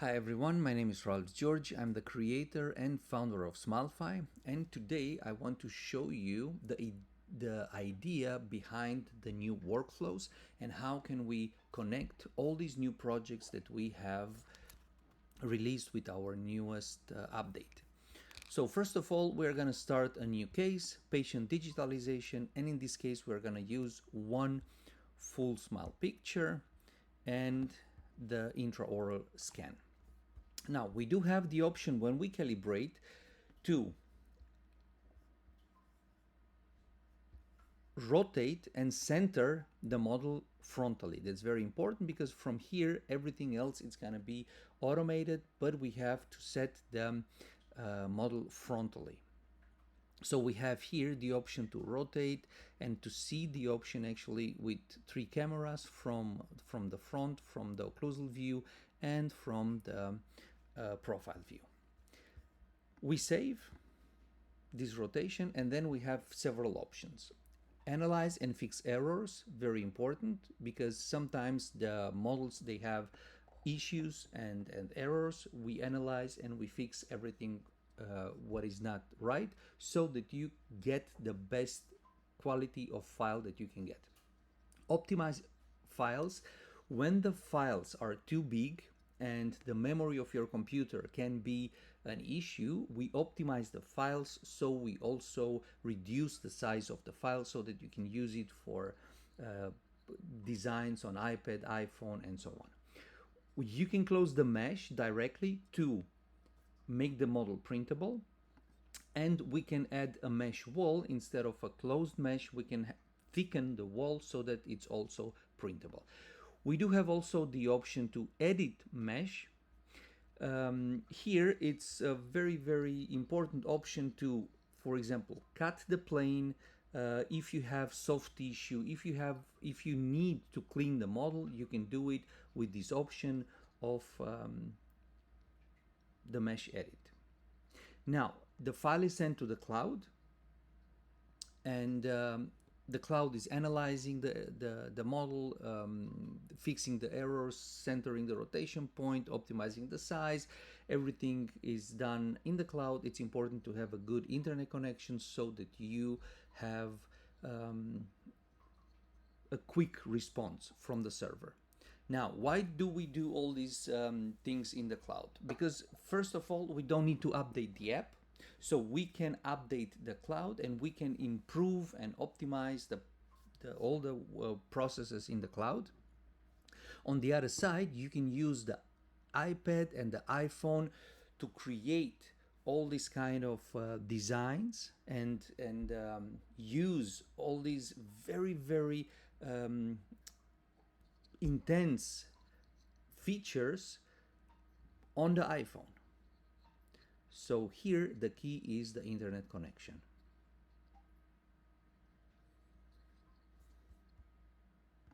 Hi everyone, my name is Ralph George. I'm the creator and founder of SmileFy, and today I want to show you the idea behind the new workflows and how can we connect all these new projects that we have released with our newest update. So first of all, we're going to start a new case, patient digitalization, and in this case we're going to use one full smile picture and the intraoral scan. Now, we do have the option when we calibrate to rotate and center the model frontally. That's very important because from here, everything else is going to be automated, but we have to set the model frontally. So we have here the option to rotate and to see the option actually with three cameras from the front, from the occlusal view, and from the profile view. We save this rotation and then we have several options. Analyze and fix errors, very important because sometimes the models they have issues and errors. We analyze and we fix everything what is not right so that you get the best quality of file that you can get. Optimize files. When the files are too big and the memory of your computer can be an issue, we optimize the files so we also reduce the size of the file so that you can use it for designs on iPad, iPhone, and so on. You can close the mesh directly to make the model printable, and we can add a mesh wall. Instead of a closed mesh, we can thicken the wall so that it's also printable. We do have also the option to edit mesh. Here it's a very important option to, for example, cut the plane. If you have soft tissue, if you need to clean the model, you can do it with this option of the mesh edit. Now the file is sent to the cloud, and the cloud is analyzing the model, fixing the errors, centering the rotation point, optimizing the size. Everything is done in the cloud. It's important to have a good internet connection so that you have a quick response from the server. Now, why do we do all these things in the cloud? Because first of all, we don't need to update the app. So we can update the cloud and we can improve and optimize all the processes in the cloud. On the other side, you can use the iPad and the iPhone to create all these kind of designs and use all these very intense features on the iPhone. So here the key is the internet connection.